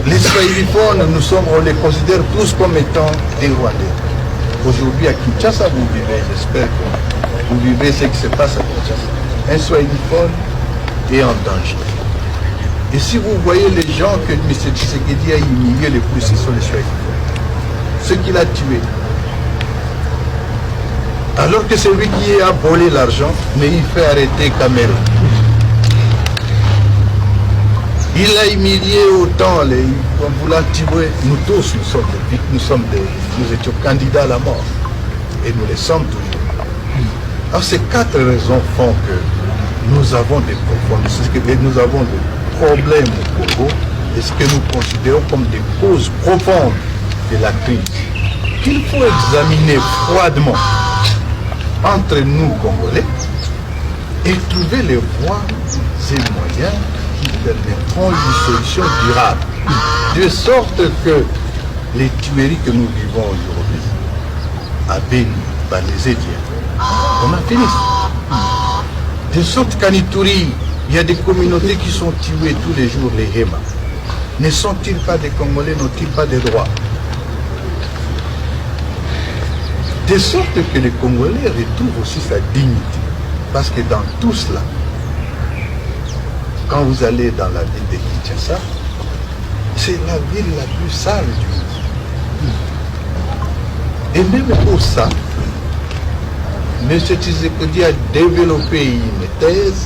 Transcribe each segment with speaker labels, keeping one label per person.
Speaker 1: Les Swahiliphones, on les considère tous comme étant des Rwandais. Aujourd'hui à Kinshasa, vous vivez, j'espère que vous vivez ce qui se passe à Kinshasa. Un Swahiliphone est en danger. Et si vous voyez les gens que M. Tshisekedi a humiliés les plus, ce sont les Swahiliphones. Ceux qu'il a tués. Alors que celui qui a volé l'argent, mais il fait arrêter Cameroun. Il a humilié autant, comme vous l'avez tué, nous tous, nous étions candidats à la mort. Et nous le sommes toujours. Alors ces 4 raisons font que nous avons des nous avons des problèmes au Congo, et ce que nous considérons comme des causes profondes de la crise, qu'il faut examiner froidement entre nous, Congolais, et trouver les voies et moyens qui permettront une solution durable, de sorte que les tueries que nous vivons aujourd'hui à Beni, par les Édiens, on a fini. De sorte qu'en Ituri, il y a des communautés qui sont tuées tous les jours, les Héma. Ne sont-ils pas des Congolais, n'ont-ils pas des droits? De sorte que les Congolais retrouvent aussi sa dignité. Parce que dans tout cela, quand vous allez dans la ville de Kinshasa, c'est la ville la plus sale du monde. Et même pour ça, M. Tshisekedi a développé une thèse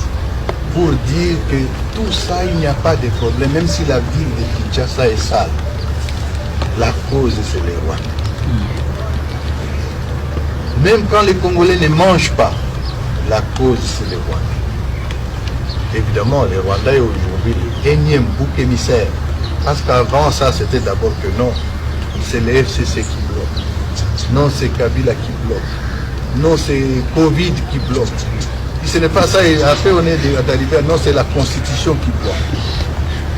Speaker 1: pour dire que tout ça, il n'y a pas de problème, même si la ville de Kinshasa est sale. La cause, c'est les Rwandais. Même quand les Congolais ne mangent pas, la cause, c'est les Rwandais. Évidemment, les Rwandais aujourd'hui, le énième bouc émissaire. Parce qu'avant ça, c'était d'abord que non, c'est les FCC qui bloquent. Non, c'est Kabila qui bloque. Non, c'est Covid qui bloque. Et ce n'est pas ça, et après on est arrivé à non, c'est la Constitution qui bloque.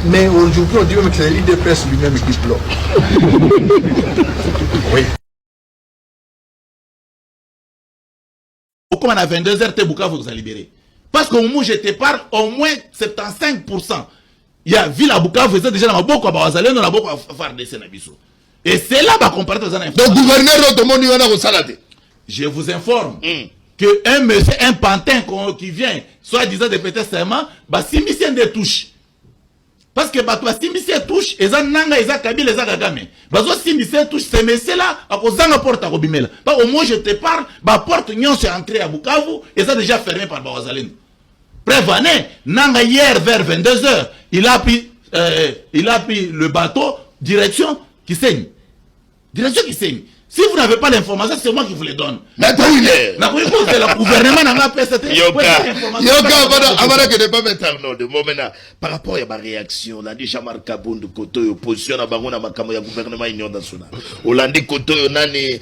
Speaker 1: Mais aujourd'hui, on dit même que c'est l'IDPS lui-même qui bloque. Oui.
Speaker 2: Comme on a 22h, Tebouka vous a libéré. Parce qu'au moment où je te parle, au moins 75%. Il y a ville à Bukavu, vous déjà dans ma boîte, dans la boîte à faire des Sénabiso. Et c'est là qu'on parle de ça.
Speaker 3: Donc, gouverneur de mon niveau,
Speaker 2: je vous informe que un monsieur, un pantin qui vient, soit disant de péter serment, bah si mission de touche. Parce que bah si mission touche, ils ont nanga, ils ont kabila, ils ont gagame. Bah si mission touche, ces messieurs-là, à cause de la porte à Robimela. Bah au moins je te parle, bah porte nyon c'est entré à Bukavu, ils ont déjà fermé par Barazalène. Prévenez, nanga hier vers 22h, il a pris le bateau, direction qui saigne. Direction qui saigne. Si vous n'avez pas l'information, c'est moi qui vous les donne.
Speaker 3: Mais d'où il est?
Speaker 2: Le gouvernement n'a pas fait cette information.
Speaker 3: Yoka, que ne pas mettre un nom de moment par rapport à ma réaction, là, déjà Marc Abound, Koto, opposition à Barona Makamo, gouvernement Union nationale. Hollande Koto, Nani,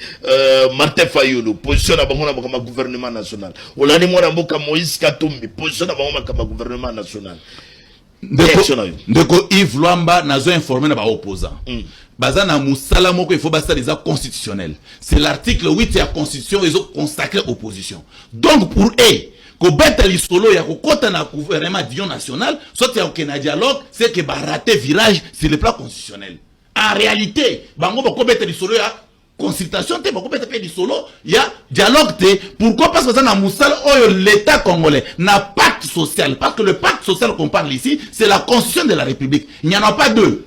Speaker 3: Martin Fayoulou, position à Barona Makama, gouvernement national. Hollande Moramboka, Moïse Katumbi, position à Barona Makama, gouvernement national.
Speaker 2: Ndeko Yves Luamba n'a pas informé les opposants. Bazana Moussala Moko, il faut basta les actes constitutionnels. C'est l'article 8 de la Constitution, ils ont consacré opposition. Donc pour eux, que bête l'isolo, il y a un gouvernement d'union nationale, soit il y a un dialogue, c'est que rater virage sur le plan constitutionnel. En réalité, bango bako bête l'isolo, il y a consultation, il y a dialogue. Pourquoi? Parce que dans Moussala, l'État congolais n'a pas pacte social. Parce que le pacte social qu'on parle ici, c'est la constitution de la République. Il n'y en a pas deux.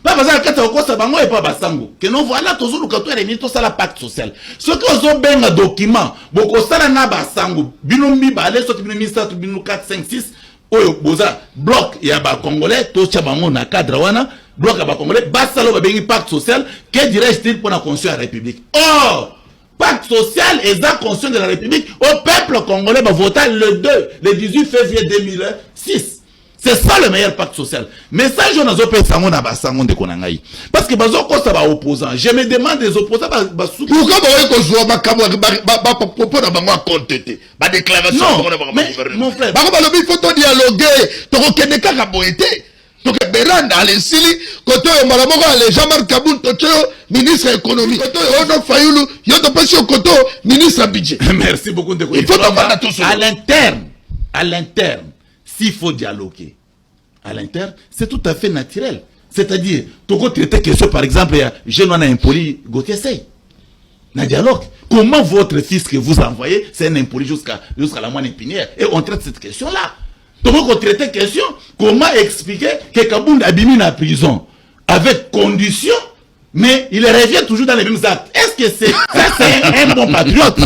Speaker 2: Pas besoin de faire bango et pas basango. Que non voilà toujours le canton et tout ça la pacte social. Ce que ont bien un document, beaucoup ça na basango. Binombi balé soit ministre tout binu 4 5 6 oyo boza bloc ya ba congolais to chabango na cadre wana bloc ya ba congolais basalo ba bengi pacte social que dirais-je pour la constitution de la République. Or pacte social et la constitution de la République au peuple congolais va voter le 18 février 2006. C'est ça le meilleur pacte social. Mais ça, je n'ai pas sango na basango de konangai. Parce que bazo kosa ba opposants. Je me demande des opposants ba sou.
Speaker 3: Pourquoi ba ko zo ba kamo ba propos na bango contester. Ba déclaration
Speaker 2: mon frère.
Speaker 3: Ba ko ba lobi faut dialoguer. To ko kene kaka boete. Donc Beranda Alensili koto yo malamoko ale Jean-Marc Kaboun tocho ministre économie. Koto yo no Fayoulou yo to passion koto ministre budget.
Speaker 2: Merci beaucoup de
Speaker 3: il faut
Speaker 2: à l'interne. S'il faut dialoguer à l'interne, c'est tout à fait naturel. C'est-à-dire, tu as traité question, par exemple, je n'en ai impoli Gauthier Sey. Dans le dialogue. Comment votre fils que vous envoyez, c'est un impoli jusqu'à la moine épinière? Et on traite cette question-là. Donc on traite cette question, comment expliquer que Kabound a mis en prison avec condition, mais il revient toujours dans les mêmes actes? Est-ce que ça c'est un bon patriote?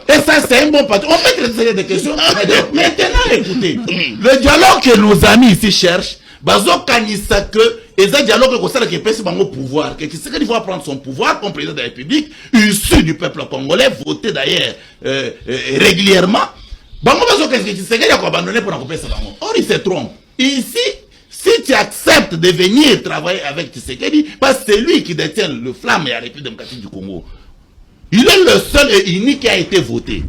Speaker 2: Et ça c'est un bon patriote? On peut traiter des questions. Maintenant, écoutez, le dialogue que nos amis ici cherchent, bazo kanisa que et ça dialogue que ça qui pèse au pouvoir, que qu'il va prendre son pouvoir comme président de la République, issu du peuple congolais, voté d'ailleurs régulièrement. Bango bazo que c'est qu'il a abandonné pour accompagner ça. Or il se trompe. Ici, si tu acceptes de venir travailler avec Tshisekedi, parce que c'est lui qui détient le flamme et la République démocratique du Congo. Il est le seul et unique qui a été voté.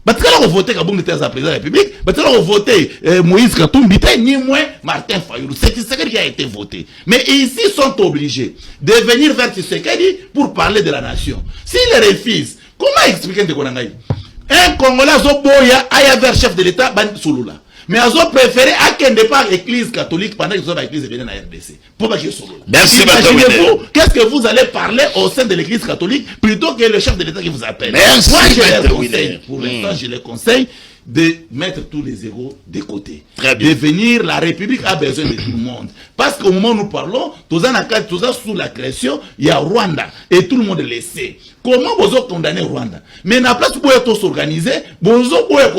Speaker 2: Parce que là, on votait Kabound était président de la République, parce que là, on votait Moïse Katumbi, ni moins Martin Fayulu. C'est Tshisekedi qui a été voté. Mais ici, ils sont obligés de venir vers Tshisekedi pour parler de la nation. S'ils refusent, comment expliquer de Konangaï? Un Congolais a aya vers chef de l'État, Ban Souloula. Mais ils ont préféré à qu'un départ l'église catholique pendant qu'ils sont dans l'église de la RDC. Pour pas qu'il soit Souloula.
Speaker 3: Merci,
Speaker 2: imaginez-vous, qu'est-ce que vous allez parler au sein de l'église catholique plutôt que le chef de l'État qui vous appelle?
Speaker 3: Merci,
Speaker 2: moi, je les conseille, pour l'instant, je les conseille de mettre tous les égaux de côté.
Speaker 3: Très bien.
Speaker 2: Devenir, la République a besoin de tout le monde. Parce qu'au moment où nous parlons, tous sous la création, il y a Rwanda. Et tout le monde le sait. Comment vous condamner Rwanda? Mais la place où vous s'organiser, vous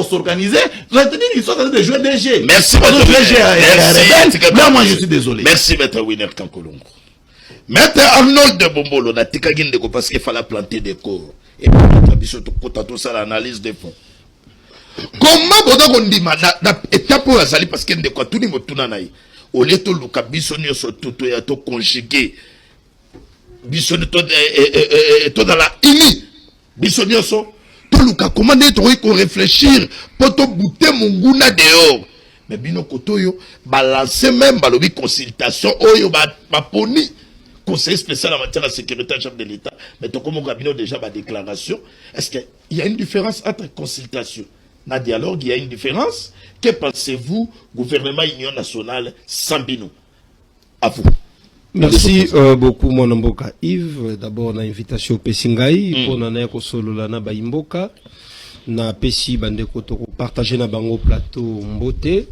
Speaker 2: s'organiser, c'est-à-dire qu'ils sont en train de jouer des jeux.
Speaker 3: Merci,
Speaker 2: Là, moi, je suis désolé.
Speaker 3: Merci, Maître Winner Kankolongo. Maître Arnold de Bombolo, na tikagine de parce qu'il fallait planter des corps. Et puis, tout ça, l'analyse des fonds. Comment vous avez dit, na étape où vous allez parce qu'il y a tout le monde tout nanaï. Au lieu de le cabisonner sur tout, il y a tout conjugué. Bisonne to dans la ini bisonne so to luka comment être qu'on réfléchir pour to bouter mon gouna dehors mais bino kotoyo balancer même balobi consultation oyo ba poni conseil spécial en matière de sécurité chef de l'État mais to comme gabino déjà ba déclaration est-ce que il y a une différence entre consultation na dialogue il y a une différence que pensez-vous gouvernement union nationale sans bino à vous?
Speaker 4: Merci beaucoup mon mboka Yves. D'abord na invitation au Pessingai pour nana ko solola na ba imboka na pesi bande ko to partager na bango plateau mbote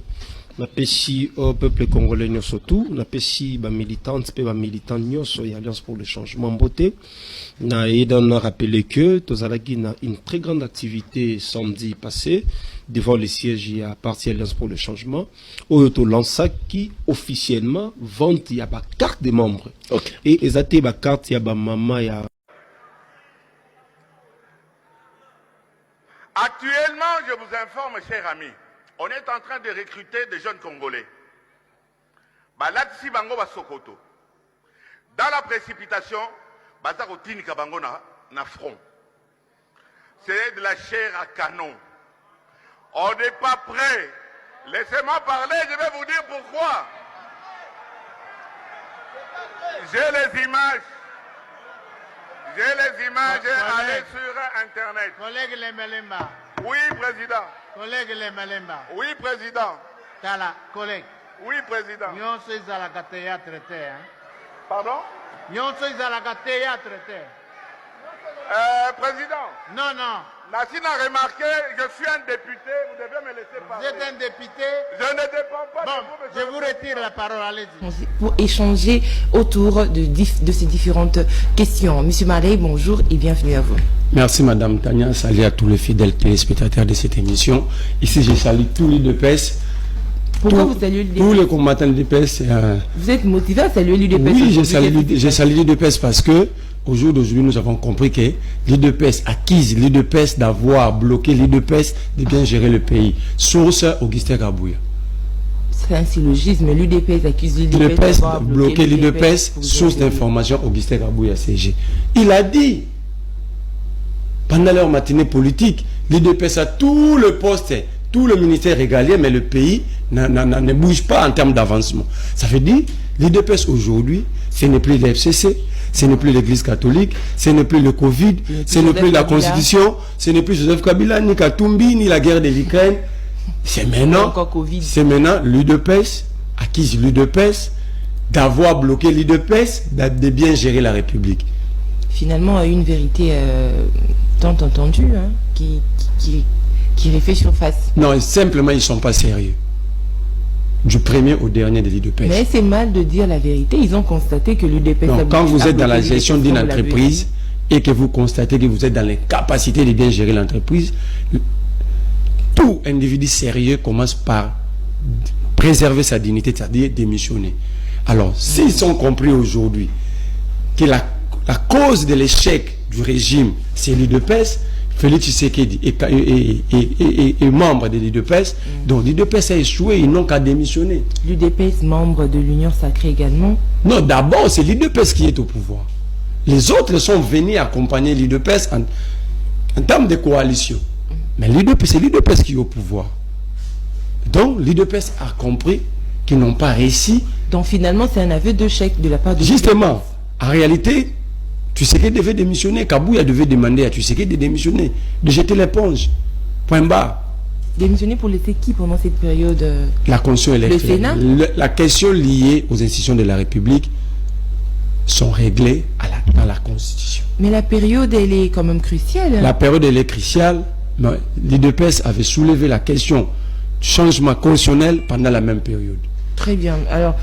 Speaker 4: na pesi au peuple congolais surtout na pesi ba militante pe ba militant nyonso et Alliance pour le changement mbote na edan rappeler que tozalaki na une très grande activité samedi passé devant les sièges à parti Alliance pour le changement Oyoto lança qui officiellement vente il y a pas carte des membres.
Speaker 3: Okay.
Speaker 4: Et ils ont ba carte il y a ba maman ya.
Speaker 5: Actuellement, je vous informe, chers amis, on est en train de recruter des jeunes Congolais. Balatisi bango ba Sokoto. Dans la précipitation, bazako tinika bango na front. C'est de la chair à canon. On n'est pas prêt. Laissez-moi parler, je vais vous dire pourquoi. J'ai les images. Allez sur Internet.
Speaker 6: Collègue Lemelemba.
Speaker 5: Oui, président.
Speaker 6: Collègue Lemelemba.
Speaker 5: Oui, président.
Speaker 6: Tala, collègue.
Speaker 5: Oui, président.
Speaker 6: Nyonso ezalaka théâtre te, hein?
Speaker 5: Pardon?
Speaker 6: Nyonso ezalaka théâtre te.
Speaker 5: Président.
Speaker 6: Non, non.
Speaker 5: Nassine a remarqué, je suis un député, vous devez me laisser parler.
Speaker 6: Vous êtes un député.
Speaker 5: Je ne dépends pas
Speaker 6: bon,
Speaker 5: de vous.
Speaker 6: Je vous retire la parole, allez-y.
Speaker 7: Pour échanger autour de ces différentes questions. Monsieur Marley, bonjour et bienvenue à vous.
Speaker 8: Merci Madame Tania, salut à tous les fidèles téléspectateurs de cette émission. Ici, je salue tous les DPS.
Speaker 7: Pourquoi vous saluez l'UDPS?
Speaker 8: Tous les combattants de l'UDPS.
Speaker 7: Vous êtes motivé à saluer l'UDPS?
Speaker 8: Oui, je salue l'UDPS parce que au jour d'aujourd'hui, nous avons compris que l'UDPS accuse l'UDPS d'avoir bloqué l'UDPS de bien gérer le pays. Source Augustin Kabouya.
Speaker 7: C'est un syllogisme. L'UDPS accuse l'UDPS d'avoir
Speaker 8: bloqué l'UDPS. Source d'information Augustin Kabouya CG. Il a dit pendant leur matinée politique, l'UDPS a tout le poste, tout le ministère régalien, mais le pays ne bouge pas en termes d'avancement. Ça veut dire, l'UDPS aujourd'hui, ce n'est plus l'FCC, ce n'est plus l'église catholique, ce n'est plus le Covid, ce n'est plus la Constitution, ce n'est plus Joseph Kabila, ni Katumbi, ni la guerre de l'Ukraine. C'est maintenant l'UDPS, accuse l'UDPS, d'avoir bloqué l'UDPS, de bien gérer la République.
Speaker 7: Finalement, une vérité tant entendue hein, qui refait surface.
Speaker 8: Non, simplement, ils ne sont pas sérieux. Du premier au dernier de l'UDPS.
Speaker 7: Mais c'est mal de dire la vérité. Ils ont constaté que l'UDPS...
Speaker 8: Quand vous êtes dans la gestion d'une entreprise et que vous constatez que vous êtes dans les capacités de bien gérer l'entreprise, tout individu sérieux commence par préserver sa dignité, c'est-à-dire démissionner. Alors, s'ils sont compris aujourd'hui que la cause de l'échec du régime, c'est l'UDPS, Félix Tshisekedi est membre de l'UDPS, donc l'UDPS a échoué, ils n'ont qu'à démissionner.
Speaker 7: L'UDPS, membre de l'Union Sacrée également? Non,
Speaker 8: d'abord, c'est l'UDPS qui est au pouvoir. Les autres sont venus accompagner l'UDPS en termes de coalition. Mais c'est l'UDPS qui est au pouvoir. Donc, l'UDPS a compris qu'ils n'ont pas réussi.
Speaker 7: Donc, finalement, c'est un aveu d'échec de la part de
Speaker 8: Justement, en réalité, Tshisekedi devait démissionner. Kabouya devait demander à Tshisekedi de démissionner, de jeter l'éponge. Point barre.
Speaker 7: Démissionner pour laisser qui pendant cette période?
Speaker 8: La Constitution électorale.
Speaker 7: Le Sénat?
Speaker 8: La question liée aux institutions de la République sont réglées dans la Constitution.
Speaker 7: Mais la période, elle est quand même cruciale.
Speaker 8: La période, elle est cruciale. L'UDPS avait soulevé la question du changement constitutionnel pendant la même période.
Speaker 7: Très bien. Alors,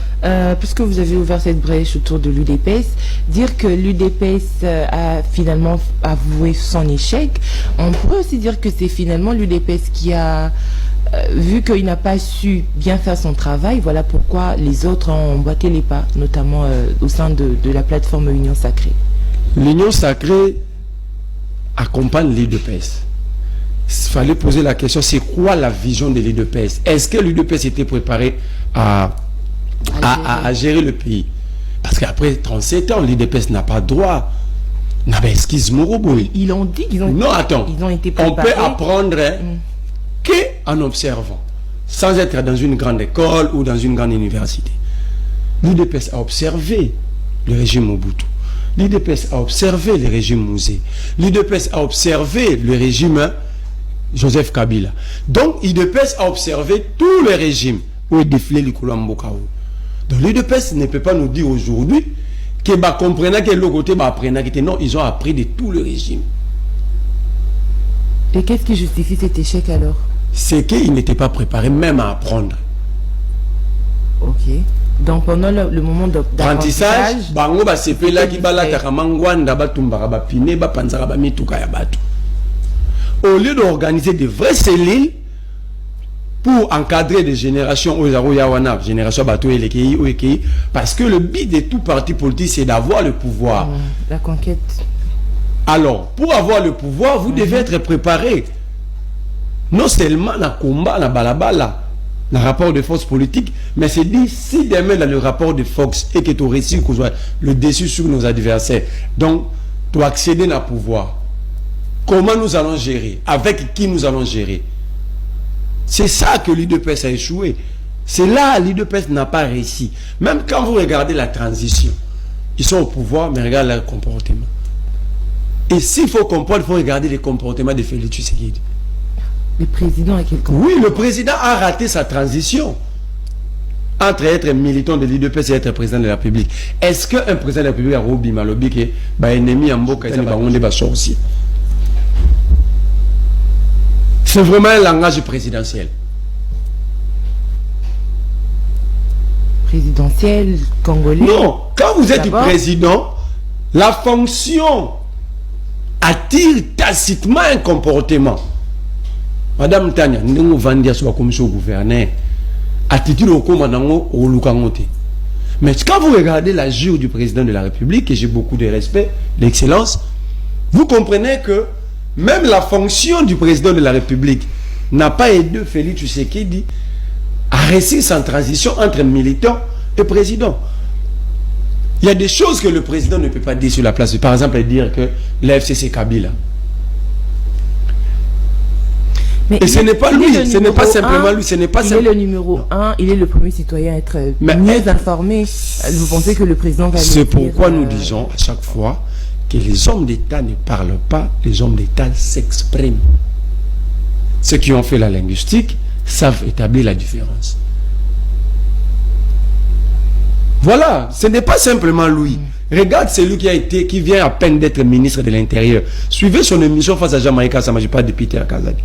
Speaker 7: puisque vous avez ouvert cette brèche autour de l'UDPS, dire que l'UDPS a finalement avoué son échec, on pourrait aussi dire que c'est finalement l'UDPS qui a, vu qu'il n'a pas su bien faire son travail, voilà pourquoi les autres ont emboîté les pas, notamment au sein de la plateforme Union Sacrée.
Speaker 8: L'Union Sacrée accompagne l'UDPS. Il fallait poser la question, c'est quoi la vision de l'UDPS? Est-ce que l'UDPS était préparé à gérer le pays? Parce qu'après 37 ans, l'UDPS n'a pas droit.
Speaker 7: Ils l'ont dit, ils ont été préparés.
Speaker 8: On peut apprendre qu'en observant, sans être dans une grande école ou dans une grande université. L'UDPS a observé le régime Mobutu. L'UDPS a observé le régime Mouzé. L'UDPS a observé le régime Joseph Kabila. Donc, l'UDPS a observé tous les régimes où est défilé le Koulambokaou. Donc, l'UDPS ne peut pas nous dire aujourd'hui que comprenant que l'autre côté apprenant que non, ils ont appris de tous les régimes.
Speaker 7: Et qu'est-ce qui justifie cet échec alors?
Speaker 8: C'est qu'ils n'étaient pas préparés même à apprendre.
Speaker 7: Ok. Donc pendant le moment d'apprentissage,
Speaker 8: au lieu d'organiser de vraies cellules pour encadrer des générations génération bateau et parce que le but de tout parti politique c'est d'avoir le pouvoir.
Speaker 7: La conquête.
Speaker 8: Alors, pour avoir le pouvoir, vous devez être préparé. Non seulement dans le combat, dans balabala, dans le rapport de force politique, mais c'est dit, si demain dans le rapport de force et que tu réussis le dessus sur nos adversaires, donc tu accéder au pouvoir, comment nous allons gérer? Avec qui nous allons gérer? C'est ça que l'UDPS a échoué. C'est là que l'UDPS n'a pas réussi. Même quand vous regardez la transition, ils sont au pouvoir, mais regardez leur comportement. Et s'il faut comprendre, il faut regarder les comportements de Félix Tshisekedi.
Speaker 7: Le président a quel comportement? Oui,
Speaker 8: le président a raté sa transition entre être militant de l'UDPS et être président de la République. Est-ce qu'un président de la République a Robi Malobi qui est ennemi en Mboka aussi? C'est vraiment un langage présidentiel.
Speaker 7: Présidentiel, congolais?
Speaker 8: Non, quand vous êtes président, la fonction attire tacitement un comportement. Madame Tania, nous vendions sur la commission gouverneur, attitude au commandant au Lukangote. Mais quand vous regardez la jure du président de la République, et j'ai beaucoup de respect, l'excellence, vous comprenez que même la fonction du président de la République n'a pas aidé Félix Tshisekedi à réussir sa transition entre militant et président. Il y a des choses que le président ne peut pas dire sur la place. Par exemple, dire que l'AFC c'est Kabila.
Speaker 7: Mais
Speaker 8: et ce n'est pas lui, ce n'est pas simplement lui, ce n'est pas
Speaker 7: il est le numéro 1, il est le premier citoyen à être mieux informé. Vous pensez que le président va...
Speaker 8: C'est pourquoi nous disons à chaque fois que les hommes d'État ne parlent pas, les hommes d'État s'expriment. Ceux qui ont fait la linguistique savent établir la différence. Voilà, ce n'est pas simplement lui. Regarde celui qui vient à peine d'être ministre de l'Intérieur. Suivez son émission face à Jamaïca Sama, je parle de Peter Kazadi.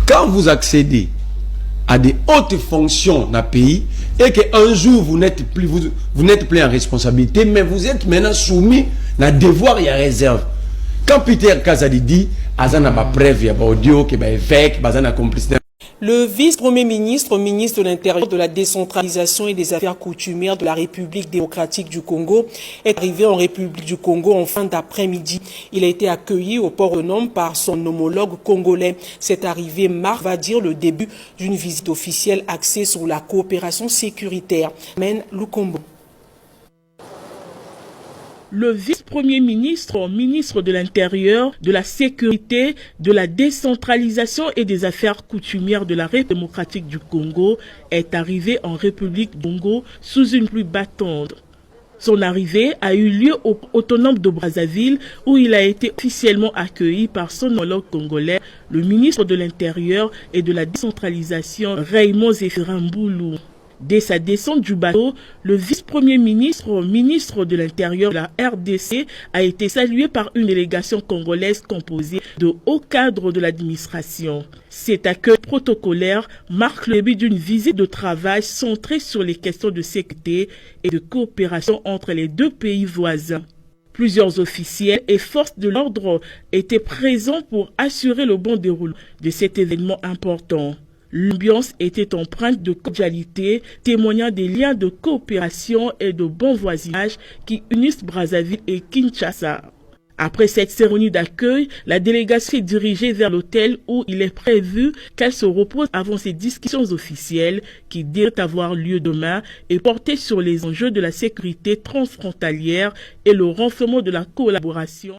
Speaker 8: Quand vous accédez à des hautes fonctions dans le pays et qu'un jour vous n'êtes plus en responsabilité, mais vous êtes maintenant soumis à devoir et à réserve. Quand Peter Kazadi dit, Azana ba preuve, ya ba audio, que ba évêque, bazana complicité.
Speaker 9: Le vice-premier ministre, ministre de l'Intérieur, de la décentralisation et des affaires coutumières de la République démocratique du Congo est arrivé en République du Congo en fin d'après-midi. Il a été accueilli au port de Nome par son homologue congolais. Cette arrivée marque, va dire, le début d'une visite officielle axée sur la coopération sécuritaire. Men Lukombo.
Speaker 10: Le vice-premier ministre, ministre de l'Intérieur, de la Sécurité, de la décentralisation et des affaires coutumières de la République démocratique du Congo est arrivé en République du Congo sous une pluie battante. Son arrivée a eu lieu au autonome de Brazzaville où il a été officiellement accueilli par son homologue congolais, le ministre de l'Intérieur et de la décentralisation Raymond Zéphirin Mboulou. Dès sa descente du bateau, le vice-premier ministre, ministre de l'Intérieur de la RDC, a été salué par une délégation congolaise composée de hauts cadres de l'administration. Cet accueil protocolaire marque le début d'une visite de travail centrée sur les questions de sécurité et de coopération entre les deux pays voisins. Plusieurs officiels et forces de l'ordre étaient présents pour assurer le bon déroulement de cet événement important. L'ambiance était empreinte de cordialité, témoignant des liens de coopération et de bon voisinage qui unissent Brazzaville et Kinshasa. Après cette cérémonie d'accueil, la délégation est dirigée vers l'hôtel où il est prévu qu'elle se repose avant ces discussions officielles qui devraient avoir lieu demain et porter sur les enjeux de la sécurité transfrontalière et le renforcement de la collaboration